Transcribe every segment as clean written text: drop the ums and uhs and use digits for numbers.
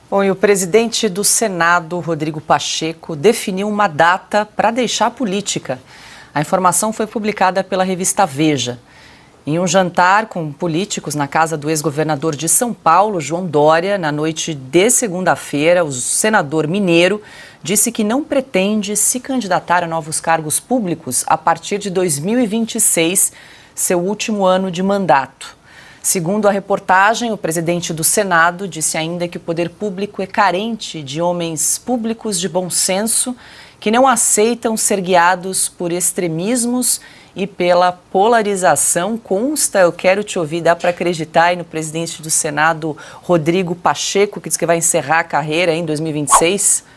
Bom, e o presidente do Senado, Rodrigo Pacheco, definiu uma data para deixar a política. A informação foi publicada pela revista Veja. Em um jantar com políticos na casa do ex-governador de São Paulo, João Dória, na noite de segunda-feira, o senador mineiro disse que não pretende se candidatar a novos cargos públicos a partir de 2026, seu último ano de mandato. Segundo a reportagem, o presidente do Senado disse ainda que o poder público é carente de homens públicos de bom senso que não aceitam ser guiados por extremismos e pela polarização. Consta, eu quero te ouvir, dá para acreditar aí no presidente do Senado, Rodrigo Pacheco, que diz que vai encerrar a carreira em 2026?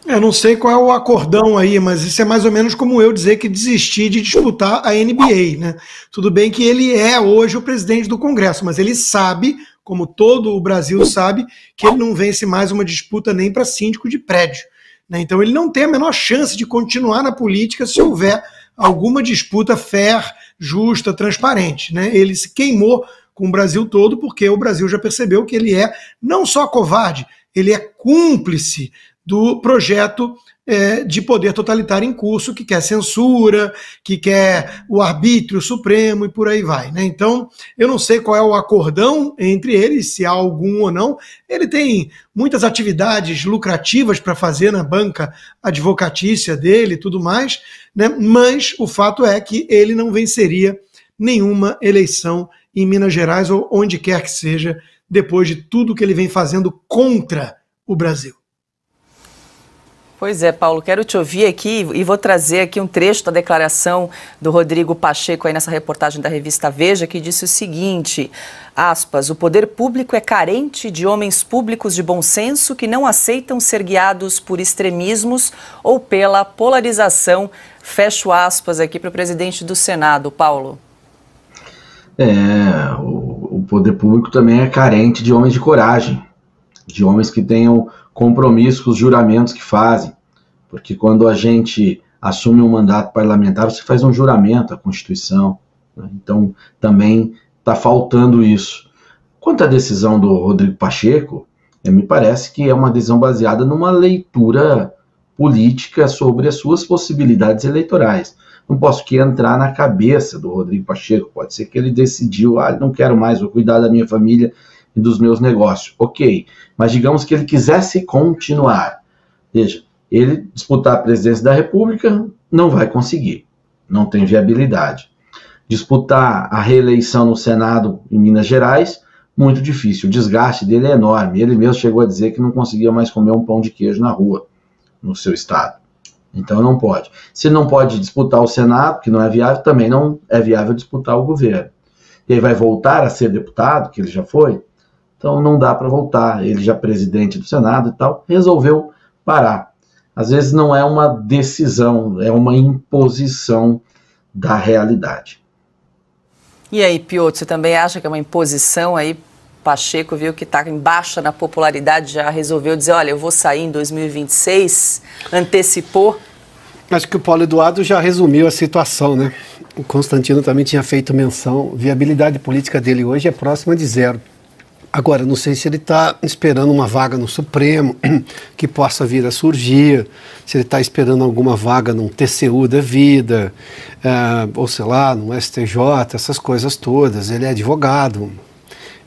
Eu não sei qual é o acordão aí, mas isso é mais ou menos como eu dizer que desisti de disputar a NBA, né? Tudo bem que ele é hoje o presidente do Congresso, mas ele sabe, como todo o Brasil sabe, que ele não vence mais uma disputa nem para síndico de prédio, né? Então ele não tem a menor chance de continuar na política se houver alguma disputa fair, justa, transparente, né? Ele se queimou com o Brasil todo porque o Brasil já percebeu que ele é não só covarde, ele é cúmplice do projeto de poder totalitário em curso, que quer censura, que quer o arbítrio supremo e por aí vai, né? Então, eu não sei qual é o acordão entre eles, se há algum ou não. Ele tem muitas atividades lucrativas para fazer na banca advocatícia dele e tudo mais, né? Mas o fato é que ele não venceria nenhuma eleição em Minas Gerais ou onde quer que seja, depois de tudo que ele vem fazendo contra o Brasil. Pois é, Paulo, quero te ouvir aqui e vou trazer aqui um trecho da declaração do Rodrigo Pacheco aí nessa reportagem da revista Veja, que disse o seguinte, aspas, o poder público é carente de homens públicos de bom senso que não aceitam ser guiados por extremismos ou pela polarização, fecho aspas aqui para o presidente do Senado, Paulo. O poder público também é carente de homens de coragem, de homens que tenham compromisso com os juramentos que fazem, porque quando a gente assume um mandato parlamentar, você faz um juramento à Constituição, né? Então também está faltando isso. Quanto à decisão do Rodrigo Pacheco, me parece que é uma decisão baseada numa leitura política sobre as suas possibilidades eleitorais. Não posso aqui entrar na cabeça do Rodrigo Pacheco, pode ser que ele decidiu, não quero mais, vou cuidar da minha família e dos meus negócios. Ok, mas digamos que ele quisesse continuar. Veja, ele disputar a presidência da República não vai conseguir, não tem viabilidade. Disputar a reeleição no Senado em Minas Gerais, muito difícil, o desgaste dele é enorme. Ele mesmo chegou a dizer que não conseguia mais comer um pão de queijo na rua, no seu estado. Então não pode. Se não pode disputar o Senado, que não é viável, também não é viável disputar o governo. E aí vai voltar a ser deputado, que ele já foi, então não dá para voltar, ele já presidente do Senado e tal, resolveu parar. Às vezes não é uma decisão, é uma imposição da realidade. E aí, Piotr, você também acha que é uma imposição aí? Pacheco viu que está em baixa na popularidade, já resolveu dizer, olha, eu vou sair em 2026, antecipou? Acho que o Paulo Eduardo já resumiu a situação, né? O Constantino também tinha feito menção, a viabilidade política dele hoje é próxima de zero. Agora, não sei se ele está esperando uma vaga no Supremo que possa vir a surgir, se ele está esperando alguma vaga num TCU da vida, ou sei lá, no STJ, essas coisas todas. Ele é advogado,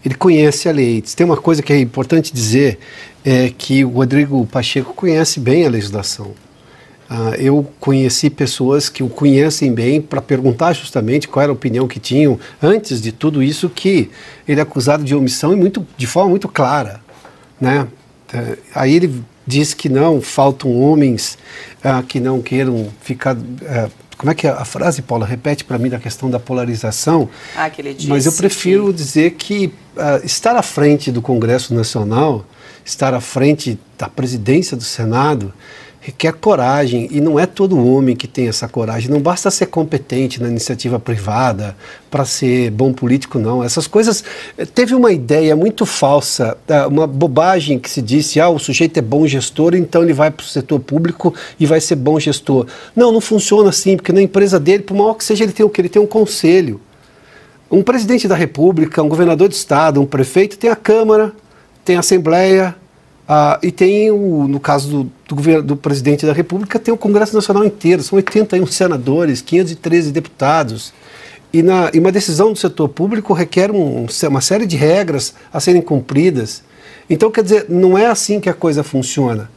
ele conhece a lei. Tem uma coisa que é importante dizer, é que o Rodrigo Pacheco conhece bem a legislação. Eu conheci pessoas que o conhecem bem para perguntar justamente qual era a opinião que tinham antes de tudo isso, que ele é acusado de omissão e de forma muito clara, né? Aí ele diz que não, faltam homens que não queiram ficar... como é que é a frase, Paula? Repete para mim da questão da polarização. Que ele disse. Mas eu prefiro dizer que estar à frente do Congresso Nacional, estar à frente da presidência do Senado, requer coragem, e não é todo homem que tem essa coragem. Não basta ser competente na iniciativa privada para ser bom político, não. Essas coisas... Teve uma ideia muito falsa, uma bobagem que se disse, o sujeito é bom gestor, então ele vai para o setor público e vai ser bom gestor. Não, não funciona assim, porque na empresa dele, por maior que seja, ele tem um conselho. Um presidente da República, um governador de estado, um prefeito, tem a Câmara, tem a Assembleia, E tem, no caso do presidente da República, tem o Congresso Nacional inteiro, são 81 senadores, 513 deputados, e uma decisão do setor público requer uma série de regras a serem cumpridas. Então, quer dizer, não é assim que a coisa funciona.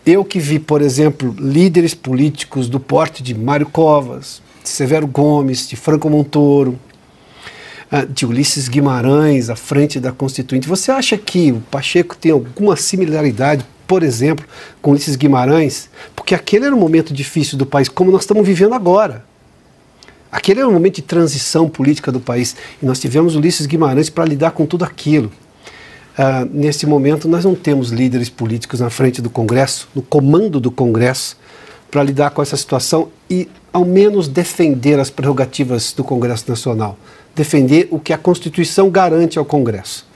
Eu que vi, por exemplo, líderes políticos do porte de Mário Covas, de Severo Gomes, de Franco Montoro, de Ulisses Guimarães à frente da Constituinte. Você acha que o Pacheco tem alguma similaridade, por exemplo, com Ulisses Guimarães? Porque aquele era um momento difícil do país, como nós estamos vivendo agora. Aquele era um momento de transição política do país. E nós tivemos Ulisses Guimarães para lidar com tudo aquilo. Nesse momento, nós não temos líderes políticos na frente do Congresso, no comando do Congresso, para lidar com essa situação e, ao menos, defender as prerrogativas do Congresso Nacional. Defender o que a Constituição garante ao Congresso.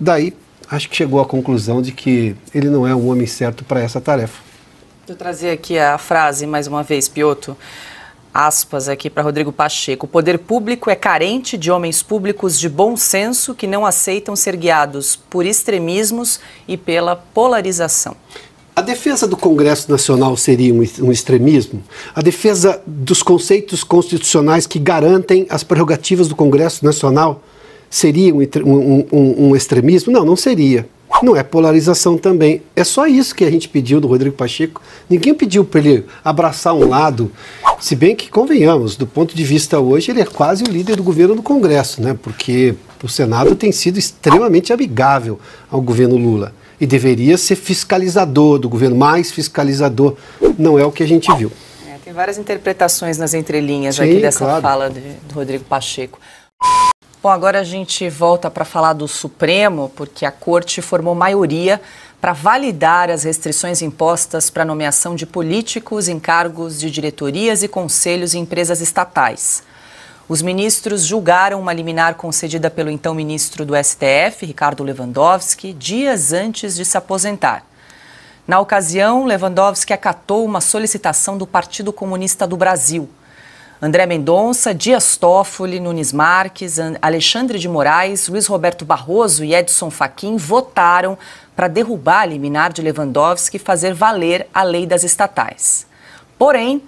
Daí, acho que chegou à conclusão de que ele não é o homem certo para essa tarefa. Vou trazer aqui a frase, mais uma vez, Piotr, aspas aqui para Rodrigo Pacheco. O poder público é carente de homens públicos de bom senso que não aceitam ser guiados por extremismos e pela polarização. A defesa do Congresso Nacional seria um extremismo? A defesa dos conceitos constitucionais que garantem as prerrogativas do Congresso Nacional seria um extremismo? Não, não seria. Não é polarização também. É só isso que a gente pediu do Rodrigo Pacheco. Ninguém pediu para ele abraçar um lado, se bem que, convenhamos, do ponto de vista hoje, ele é quase o líder do governo do Congresso, né? Porque o Senado tem sido extremamente amigável ao governo Lula. E deveria ser fiscalizador do governo, mais fiscalizador. Não é o que a gente viu. Tem várias interpretações nas entrelinhas. Sim, aqui dessa claro. Fala do Rodrigo Pacheco. Bom, agora a gente volta para falar do Supremo, porque a Corte formou maioria para validar as restrições impostas para a nomeação de políticos em cargos de diretorias e conselhos em empresas estatais. Os ministros julgaram uma liminar concedida pelo então ministro do STF, Ricardo Lewandowski, dias antes de se aposentar. Na ocasião, Lewandowski acatou uma solicitação do Partido Comunista do Brasil. André Mendonça, Dias Toffoli, Nunes Marques, Alexandre de Moraes, Luiz Roberto Barroso e Edson Fachin votaram para derrubar a liminar de Lewandowski e fazer valer a lei das estatais. Porém,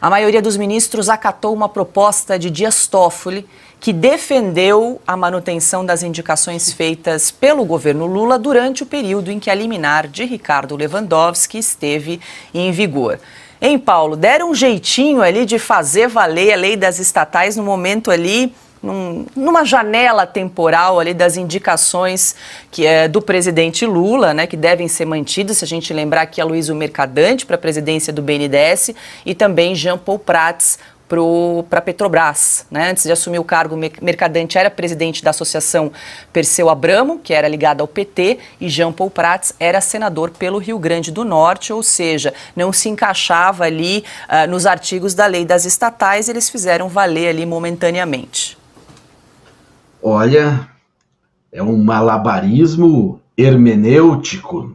a maioria dos ministros acatou uma proposta de Dias Toffoli, que defendeu a manutenção das indicações feitas pelo governo Lula durante o período em que a liminar de Ricardo Lewandowski esteve em vigor. Hein, Paulo? Deram um jeitinho ali de fazer valer a lei das estatais no momento ali, numa janela temporal ali das indicações que é do presidente Lula, né, que devem ser mantidas, se a gente lembrar que Aloysio Mercadante para a presidência do BNDES e também Jean Paul Prats para a Petrobras, né? Antes de assumir o cargo, Mercadante era presidente da associação Perseu Abramo, que era ligada ao PT, e Jean Paul Prats era senador pelo Rio Grande do Norte, ou seja, não se encaixava ali nos artigos da lei das estatais, eles fizeram valer ali momentaneamente. Olha, é um malabarismo hermenêutico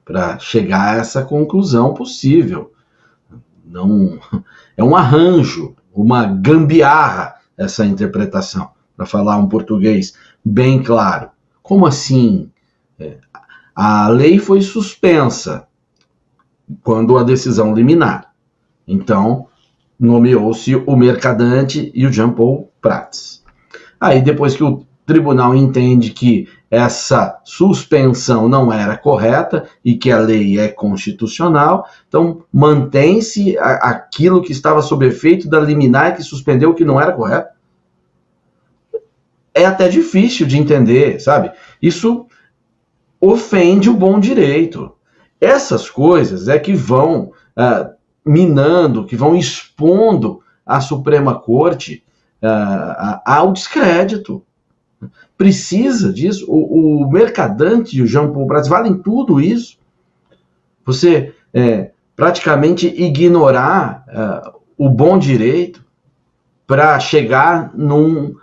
para chegar a essa conclusão possível. Não, é um arranjo, uma gambiarra essa interpretação, para falar um português bem claro. Como assim? A lei foi suspensa quando a decisão liminar. Então, nomeou-se o Mercadante e o Jean Paul Prats. Aí, depois que o tribunal entende que essa suspensão não era correta e que a lei é constitucional, então mantém-se aquilo que estava sob efeito da liminar que suspendeu o que não era correto. É até difícil de entender, sabe? Isso ofende o bom direito. Essas coisas é que vão minando, que vão expondo a Suprema Corte ao descrédito. Precisa disso. O Mercadante e o Jean Paul Prats valem tudo isso. Você praticamente ignorar o bom direito para chegar num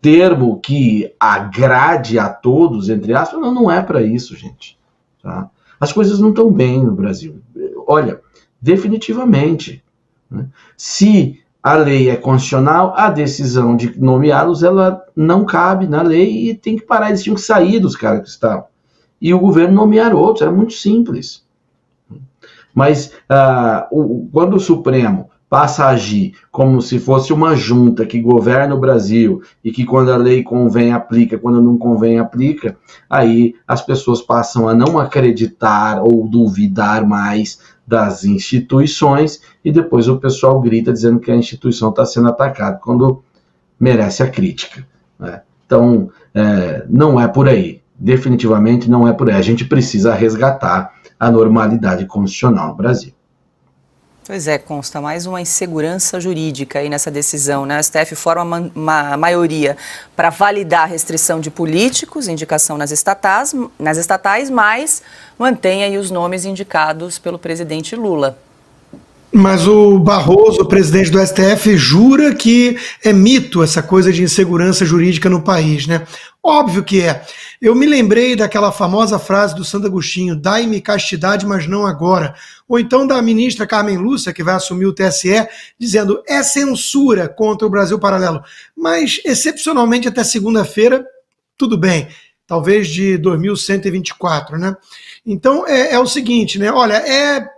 termo que agrade a todos, entre aspas. Não é para isso, gente. Tá? As coisas não estão bem no Brasil. Olha, definitivamente, né? Se a lei é constitucional, a decisão de nomeá-los, ela não cabe na lei e tem que parar, eles tinham que sair dos caras que estavam. e o governo nomear outros, era muito simples. Mas quando o Supremo passa a agir como se fosse uma junta que governa o Brasil e que quando a lei convém aplica, quando não convém aplica, aí as pessoas passam a não acreditar ou duvidar mais das instituições e depois o pessoal grita dizendo que a instituição está sendo atacada quando merece a crítica, né? Então, não é por aí, definitivamente não é por aí. A gente precisa resgatar a normalidade constitucional no Brasil. Pois é, consta mais uma insegurança jurídica aí nessa decisão, né? O STF forma uma maioria para validar a restrição de políticos, indicação nas estatais, mas mantém aí os nomes indicados pelo presidente Lula. Mas o Barroso, o presidente do STF, jura que é mito essa coisa de insegurança jurídica no país, né? Óbvio que é. Eu me lembrei daquela famosa frase do Santo Agostinho, dai-me castidade, mas não agora. Ou então da ministra Carmen Lúcia, que vai assumir o TSE, dizendo, é censura contra o Brasil Paralelo. Mas, excepcionalmente, até segunda-feira, tudo bem. Talvez de 2124, né? Então, é o seguinte, né? Olha,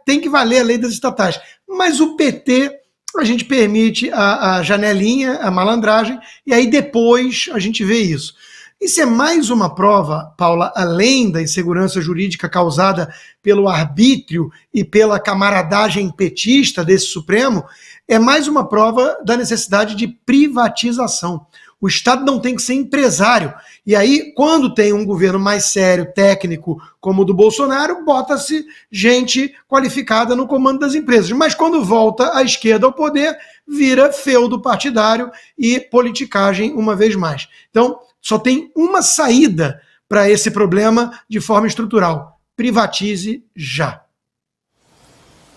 tem que valer a lei das estatais. Mas o PT, a gente permite a janelinha, a malandragem, e aí depois a gente vê isso. Isso é mais uma prova, Paula, além da insegurança jurídica causada pelo arbítrio e pela camaradagem petista desse Supremo, é mais uma prova da necessidade de privatização. O Estado não tem que ser empresário. E aí, quando tem um governo mais sério, técnico, como o do Bolsonaro, bota-se gente qualificada no comando das empresas. Mas quando volta a esquerda ao poder, vira feudo partidário e politicagem uma vez mais. Então, só tem uma saída para esse problema de forma estrutural. Privatize já.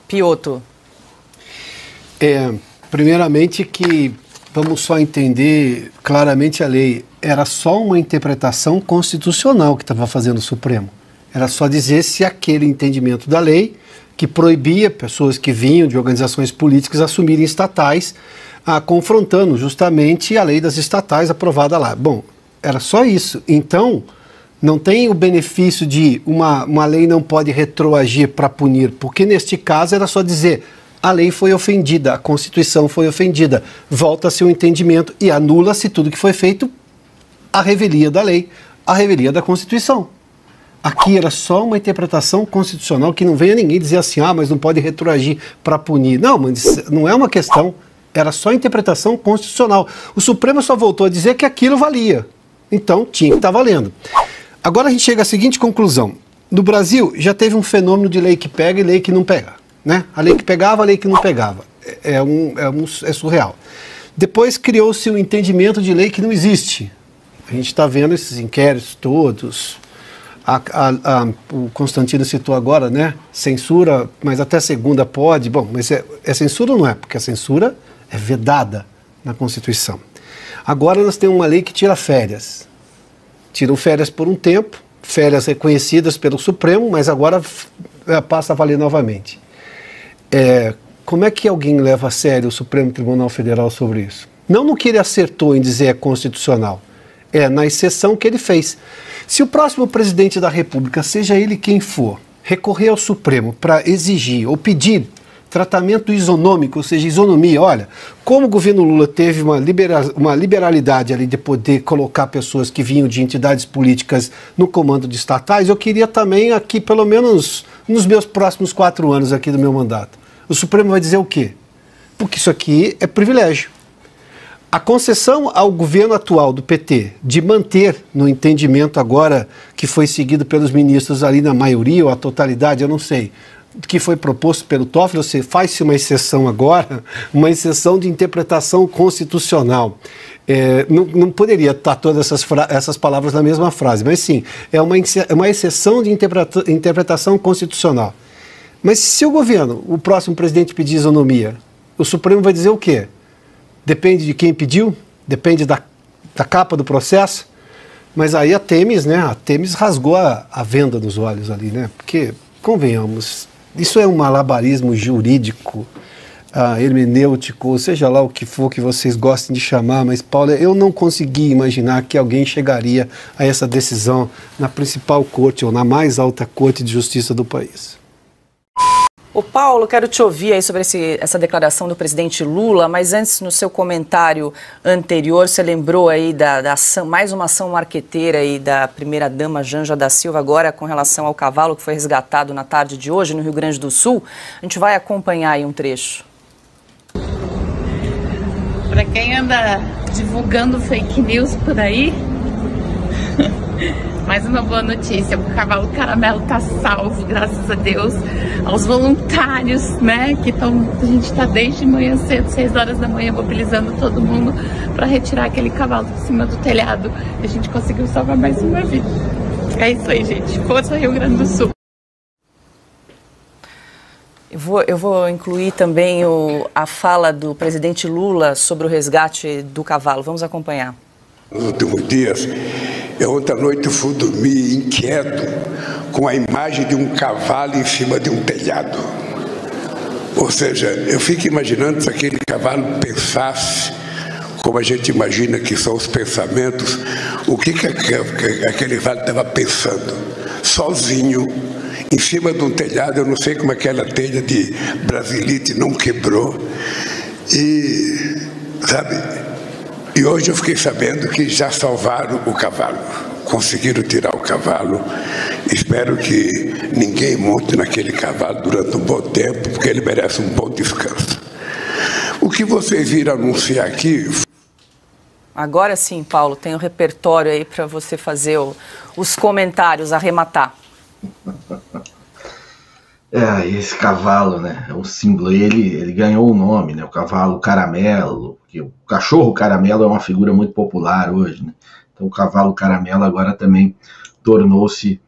Piotr. Primeiramente que vamos só entender claramente a lei. Era só uma interpretação constitucional que estava fazendo o Supremo. Era só dizer se aquele entendimento da lei que proibia pessoas que vinham de organizações políticas assumirem estatais, confrontando justamente a lei das estatais aprovada lá. Bom, era só isso. Então, não tem o benefício de uma lei não pode retroagir para punir, porque neste caso era só dizer a lei foi ofendida, a Constituição foi ofendida, volta-se o entendimento e anula-se tudo que foi feito, a revelia da lei, a revelia da Constituição. Aqui era só uma interpretação constitucional que não venha ninguém dizer assim, mas não pode retroagir para punir. Não, mas não é uma questão, era só interpretação constitucional. O Supremo só voltou a dizer que aquilo valia, então tinha que estar valendo. Agora a gente chega à seguinte conclusão, no Brasil já teve um fenômeno de lei que pega e lei que não pega. Né? A lei que pegava, a lei que não pegava. É surreal. Depois criou-se um entendimento de lei que não existe. A gente está vendo esses inquéritos todos. O Constantino citou agora, né? Censura, mas até segunda pode. Bom, mas é censura ou não é? Porque a censura é vedada na Constituição. Agora nós temos uma lei que tira férias. Tiram férias por um tempo, férias reconhecidas pelo Supremo, mas agora passa a valer novamente. Como é que alguém leva a sério o Supremo Tribunal Federal sobre isso? Não no que ele acertou em dizer é constitucional, na exceção que ele fez. Se o próximo presidente da República, seja ele quem for, recorrer ao Supremo para exigir ou pedir tratamento isonômico, ou seja, isonomia, olha, como o governo Lula teve uma liberalidade ali de poder colocar pessoas que vinham de entidades políticas no comando de estatais, eu queria também aqui, pelo menos nos meus próximos 4 anos aqui do meu mandato. O Supremo vai dizer o quê? Porque isso aqui é privilégio. A concessão ao governo atual do PT de manter, no entendimento agora que foi seguido pelos ministros ali na maioria ou a totalidade, eu não sei, que foi proposto pelo Toffoli, você faz-se uma exceção agora, uma exceção de interpretação constitucional. Não poderia estar todas essas palavras na mesma frase, mas sim, é uma exceção de interpretação constitucional. Mas se o governo, o próximo presidente pedir isonomia, o Supremo vai dizer o quê? Depende de quem pediu? Depende da capa do processo? Mas aí a Temis, né? A Temis rasgou a venda dos olhos ali, né? Porque, convenhamos, isso é um malabarismo jurídico hermenêutico, seja lá o que for que vocês gostem de chamar, mas, Paulo, eu não consegui imaginar que alguém chegaria a essa decisão na principal corte, ou na mais alta corte de justiça do país. Ô Paulo, quero te ouvir aí sobre essa declaração do presidente Lula, mas antes, no seu comentário anterior, você lembrou aí da ação, mais uma ação marqueteira aí da primeira-dama Janja da Silva, agora com relação ao cavalo que foi resgatado na tarde de hoje no Rio Grande do Sul. A gente vai acompanhar aí um trecho. Para quem anda divulgando fake news por aí, mais uma boa notícia, o cavalo Caramelo tá salvo, graças a Deus, aos voluntários, né, a gente está desde manhã cedo, 6 horas da manhã, mobilizando todo mundo para retirar aquele cavalo de cima do telhado. A gente conseguiu salvar mais uma vida. É isso aí, gente. Força Rio Grande do Sul. Eu vou incluir também a fala do presidente Lula sobre o resgate do cavalo. Vamos acompanhar. Nos últimos dias, ontem à noite eu fui dormir inquieto com a imagem de um cavalo em cima de um telhado. Ou seja, eu fico imaginando se aquele cavalo pensasse, como a gente imagina que são os pensamentos, o que aquele cavalo estava pensando, sozinho, em cima de um telhado. Eu não sei como aquela telha de brasilite não quebrou. E, sabe, e hoje eu fiquei sabendo que já salvaram o cavalo, conseguiram tirar o cavalo. Espero que ninguém monte naquele cavalo durante um bom tempo, porque ele merece um bom descanso. O que vocês viram anunciar aqui... Agora sim, Paulo, tem o repertório aí para você fazer os comentários, arrematar. Esse cavalo, né, é um símbolo, ele ganhou o nome, né, o cavalo Caramelo, porque o cachorro Caramelo é uma figura muito popular hoje, né, então o cavalo Caramelo agora também tornou-se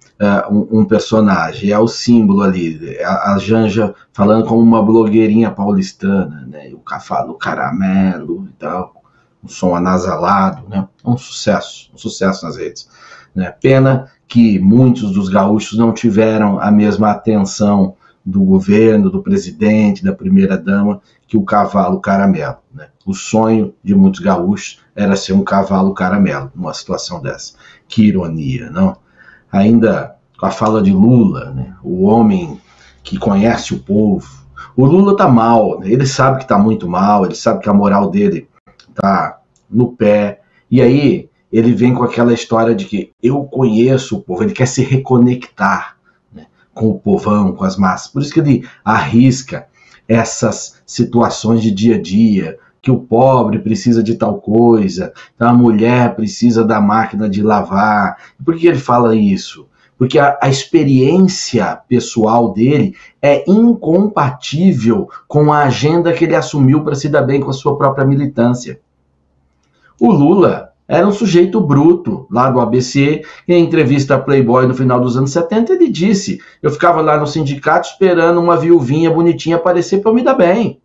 um personagem, é o símbolo ali, a Janja falando como uma blogueirinha paulistana, né, o cavalo Caramelo e tal, um som anasalado, né, um sucesso nas redes, né, pena que muitos dos gaúchos não tiveram a mesma atenção do governo, do presidente, da primeira-dama, que o cavalo Caramelo, né? O sonho de muitos gaúchos era ser um cavalo Caramelo, numa situação dessa. Que ironia, não? Ainda com a fala de Lula, né? O homem que conhece o povo. O Lula tá mal, né? Ele sabe que tá muito mal, ele sabe que a moral dele tá no pé, e aí ele vem com aquela história de que eu conheço o povo, ele quer se reconectar, né, com o povão, com as massas. Por isso que ele arrisca essas situações de dia a dia, que o pobre precisa de tal coisa, a mulher precisa da máquina de lavar. Por que ele fala isso? Porque a experiência pessoal dele é incompatível com a agenda que ele assumiu para se dar bem com a sua própria militância. O Lula era um sujeito bruto, lá do ABC, em entrevista a Playboy no final dos anos 70, ele disse, eu ficava lá no sindicato esperando uma viuvinha bonitinha aparecer para eu me dar bem.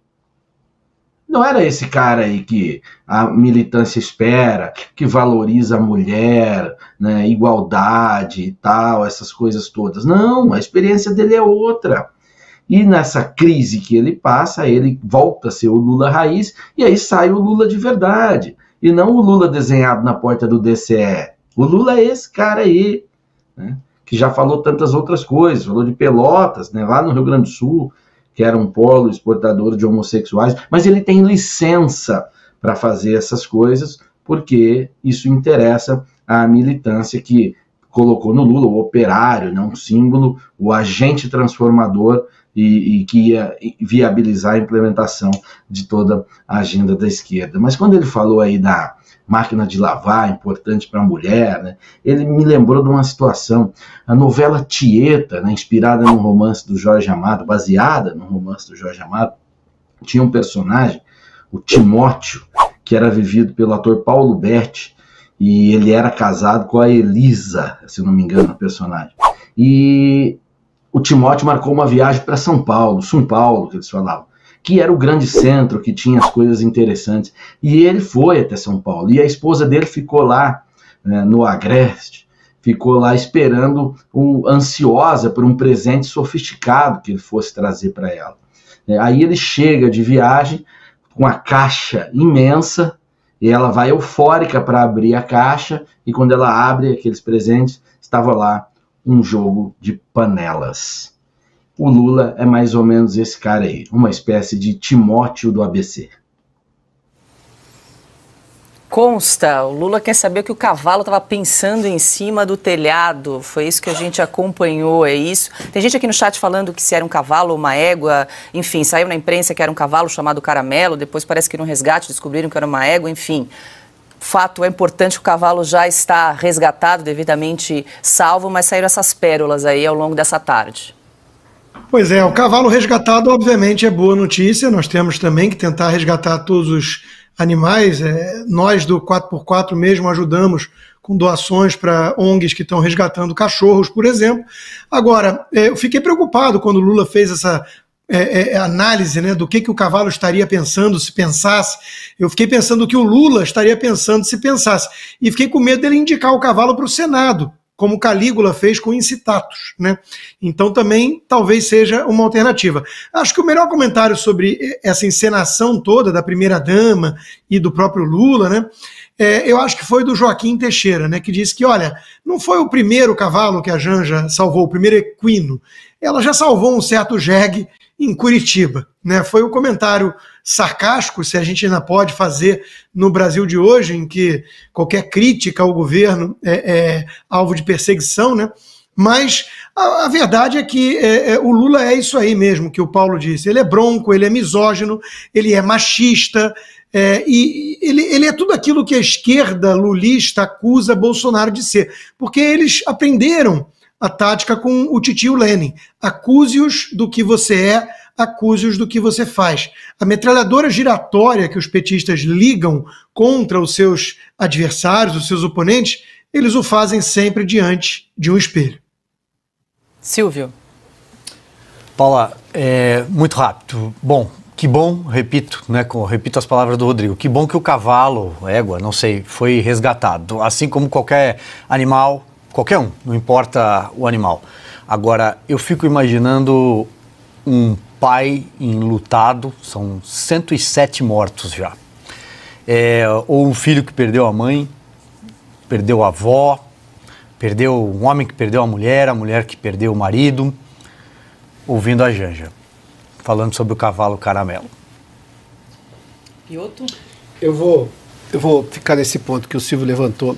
Não era esse cara aí que a militância espera, que valoriza a mulher, né, igualdade e tal, essas coisas todas. Não, a experiência dele é outra. E nessa crise que ele passa, ele volta a ser o Lula raiz, e aí sai o Lula de verdade. E não o Lula desenhado na porta do DCE. O Lula é esse cara aí, né, que já falou tantas outras coisas. Falou de Pelotas, né, lá no Rio Grande do Sul, que era um polo exportador de homossexuais. Mas ele tem licença para fazer essas coisas, porque isso interessa à militância que colocou no Lula o operário, né, um símbolo, o agente transformador, e que ia viabilizar a implementação de toda a agenda da esquerda. Mas quando ele falou aí da máquina de lavar, importante para a mulher, né, ele me lembrou de uma situação, a novela Tieta, né, inspirada num romance do Jorge Amado, baseada no romance do Jorge Amado, tinha um personagem, o Timóteo, que era vivido pelo ator Paulo Berti, e ele era casado com a Elisa, se não me engano, a personagem. E o Timóteo marcou uma viagem para São Paulo, que eles falavam, que era o grande centro, que tinha as coisas interessantes. E ele foi até São Paulo. E a esposa dele ficou lá, né, no Agreste, ficou lá esperando, ansiosa por um presente sofisticado que ele fosse trazer para ela. Aí ele chega de viagem com a caixa imensa e ela vai eufórica para abrir a caixa, e quando ela abre aqueles presentes, estava lá um jogo de panelas. O Lula é mais ou menos esse cara aí, uma espécie de Timóteo do ABC. Consta, o Lula quer saber o que o cavalo estava pensando em cima do telhado. Foi isso que a gente acompanhou, é isso? Tem gente aqui no chat falando que se era um cavalo ou uma égua, enfim, saiu na imprensa que era um cavalo chamado Caramelo, depois parece que no resgate descobriram que era uma égua, enfim. Fato é importante que o cavalo já está resgatado, devidamente salvo, mas saíram essas pérolas aí ao longo dessa tarde. Pois é, o cavalo resgatado obviamente é boa notícia, nós temos também que tentar resgatar todos os animais, nós do 4x4 mesmo ajudamos com doações para ONGs que estão resgatando cachorros, por exemplo. Agora, eu fiquei preocupado quando o Lula fez essa análise, né, do que o cavalo estaria pensando se pensasse. Eu fiquei pensando o que o Lula estaria pensando se pensasse. E fiquei com medo dele indicar o cavalo para o Senado, como Calígula fez com Incitatus, né? Então também talvez seja uma alternativa. Acho que o melhor comentário sobre essa encenação toda da primeira-dama e do próprio Lula, né? Eu acho que foi do Joaquim Teixeira, né? Que disse que, olha, não foi o primeiro cavalo que a Janja salvou, o primeiro equino. Ela já salvou um certo jegue em Curitiba, né? Foi o comentário sarcástico, se a gente ainda pode fazer no Brasil de hoje, em que qualquer crítica ao governo é alvo de perseguição, né? Mas a verdade é que o Lula é isso aí mesmo que o Paulo disse. Ele é bronco, ele é misógino, ele é machista, e ele é tudo aquilo que a esquerda lulista acusa Bolsonaro de ser, porque eles aprenderam a tática com o titio Lenin. Acuse-os do que você é, acuse-os do que você faz. A metralhadora giratória que os petistas ligam contra os seus adversários, os seus oponentes, eles o fazem sempre diante de um espelho. Silvio. Paula, muito rápido. Bom, que bom, repito, né, repito as palavras do Rodrigo, que bom que o cavalo, égua, não sei, foi resgatado, assim como qualquer animal, qualquer um, não importa o animal. Agora, eu fico imaginando um pai enlutado, são 107 mortos já. Ou um filho que perdeu a mãe, perdeu a avó, perdeu um homem que perdeu a mulher que perdeu o marido, ouvindo a Janja, falando sobre o cavalo Caramelo. Piotr? Eu vou ficar nesse ponto que o Silvio levantou.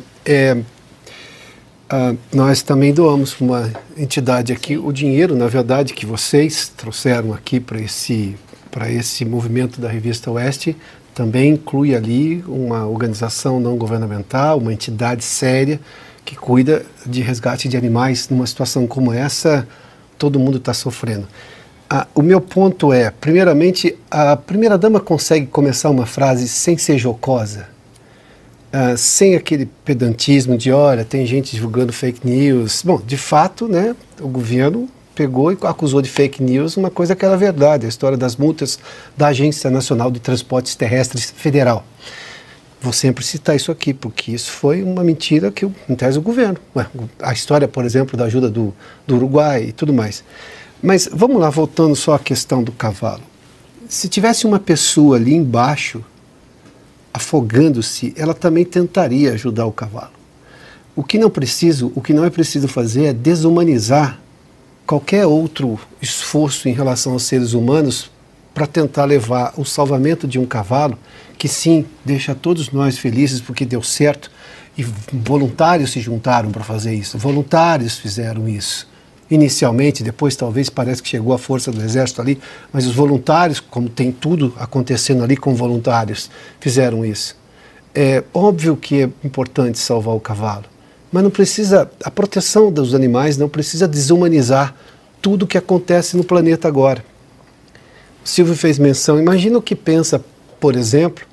Nós também doamos para uma entidade aqui o dinheiro, na verdade, que vocês trouxeram aqui para esse movimento da Revista Oeste, também inclui ali uma organização não governamental, uma entidade séria que cuida de resgate de animais. Numa situação como essa, todo mundo está sofrendo. O meu ponto é, primeiramente, a primeira-dama consegue começar uma frase sem ser jocosa, sem aquele pedantismo de, olha, tem gente divulgando fake news. Bom, de fato, né, o governo pegou e acusou de fake news uma coisa que era verdade, a história das multas da Agência Nacional de Transportes Terrestres Federal. Vou sempre citar isso aqui, porque isso foi uma mentira que, em tese, o governo. A história, por exemplo, da ajuda do Uruguai e tudo mais. Mas vamos lá, voltando só à questão do cavalo. Se tivesse uma pessoa ali embaixo, afogando-se, ela também tentaria ajudar o cavalo. O que não é preciso fazer é desumanizar qualquer outro esforço em relação aos seres humanos para tentar levar o salvamento de um cavalo, que sim, deixa todos nós felizes porque deu certo, e voluntários se juntaram para fazer isso, voluntários fizeram isso. Inicialmente, depois talvez parece que chegou a força do exército ali, mas os voluntários, como tem tudo acontecendo ali com voluntários, fizeram isso. É óbvio que é importante salvar o cavalo, mas não precisa, a proteção dos animais não precisa desumanizar tudo o que acontece no planeta agora. O Silvio fez menção, imagina o que pensa, por exemplo,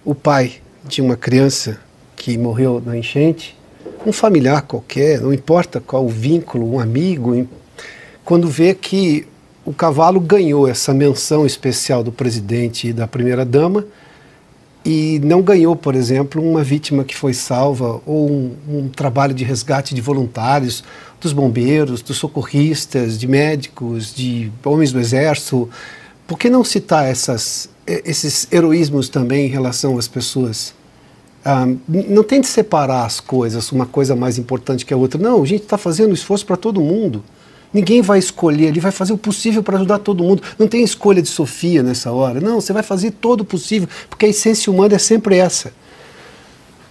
o pai de uma criança que morreu na enchente, um familiar qualquer, não importa qual o vínculo, um amigo, quando vê que o cavalo ganhou essa menção especial do presidente e da primeira-dama e não ganhou, por exemplo, uma vítima que foi salva ou um trabalho de resgate de voluntários, dos bombeiros, dos socorristas, de médicos, de homens do exército, por que não citar esses heroísmos também em relação às pessoas? Não tem de separar as coisas, uma coisa mais importante que a outra. Não, a gente está fazendo esforço para todo mundo. Ninguém vai escolher, ele vai fazer o possível para ajudar todo mundo. Não tem escolha de Sofia nessa hora. Não, você vai fazer todo o possível, porque a essência humana é sempre essa.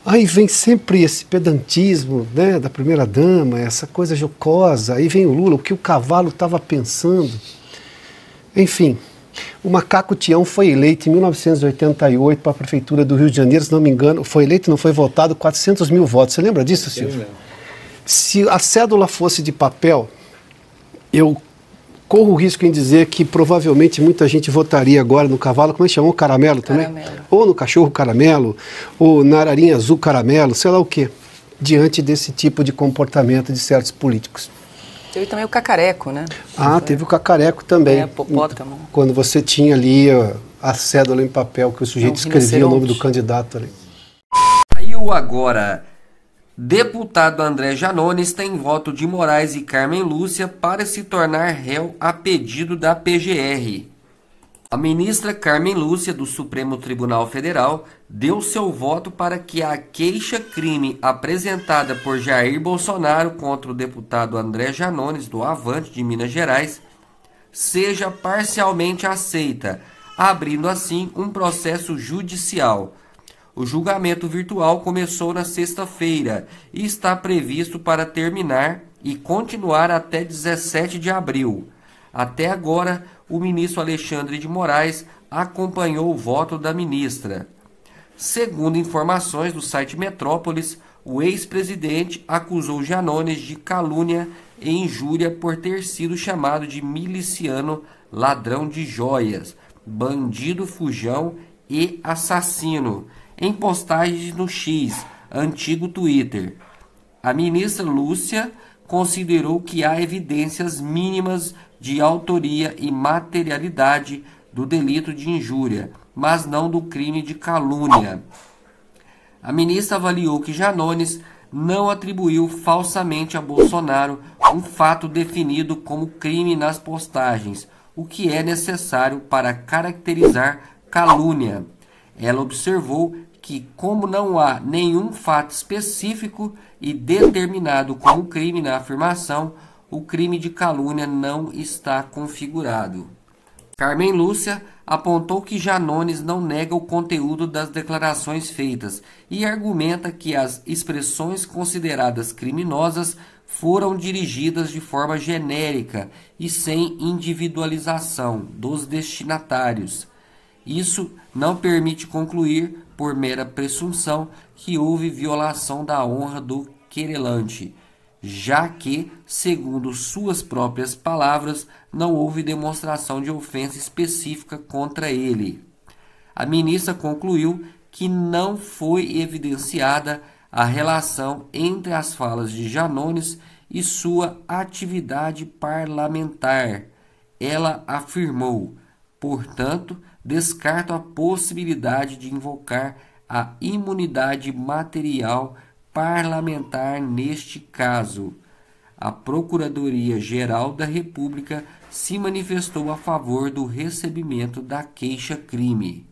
Aí vem sempre esse pedantismo, né, da primeira-dama, essa coisa jocosa. Aí vem o Lula, o que o cavalo estava pensando. Enfim, o Macaco Tião foi eleito em 1988 para a Prefeitura do Rio de Janeiro, se não me engano. Foi eleito, não foi votado, 400 mil votos. Você lembra disso, Silvio? Se a cédula fosse de papel, eu corro o risco em dizer que provavelmente muita gente votaria agora no cavalo, como é que chamou? Caramelo também? Caramelo. Ou no cachorro caramelo, ou na ararinha azul caramelo, sei lá o quê, diante desse tipo de comportamento de certos políticos. Teve também o cacareco, né? Teve o cacareco também. Hipopótamo. Quando você tinha ali a cédula em papel, que o sujeito escrevia o nome do candidato ali. Aí o agora... Deputado André Janones tem voto de Moraes e Carmen Lúcia para se tornar réu a pedido da PGR. A ministra Carmen Lúcia, do Supremo Tribunal Federal, deu seu voto para que a queixa-crime apresentada por Jair Bolsonaro contra o deputado André Janones, do Avante de Minas Gerais, seja parcialmente aceita, abrindo assim um processo judicial. O julgamento virtual começou na sexta-feira e está previsto para terminar e continuar até 17 de abril. Até agora, o ministro Alexandre de Moraes acompanhou o voto da ministra. Segundo informações do site Metrópolis, o ex-presidente acusou Janones de calúnia e injúria por ter sido chamado de miliciano, ladrão de joias, bandido fujão e assassino, em postagens no X, antigo Twitter. A ministra Lúcia considerou que há evidências mínimas de autoria e materialidade do delito de injúria, mas não do crime de calúnia. A ministra avaliou que Janones não atribuiu falsamente a Bolsonaro um fato definido como crime nas postagens, o que é necessário para caracterizar calúnia. Ela observou que, como não há nenhum fato específico e determinado como crime na afirmação, o crime de calúnia não está configurado. Carmen Lúcia apontou que Janones não nega o conteúdo das declarações feitas e argumenta que as expressões consideradas criminosas foram dirigidas de forma genérica e sem individualização dos destinatários. Isso não permite concluir, por mera presunção, que houve violação da honra do querelante, já que, segundo suas próprias palavras, não houve demonstração de ofensa específica contra ele. A ministra concluiu que não foi evidenciada a relação entre as falas de Janones e sua atividade parlamentar. Ela afirmou, portanto, descarto a possibilidade de invocar a imunidade material parlamentar neste caso. A Procuradoria-Geral da República se manifestou a favor do recebimento da queixa-crime.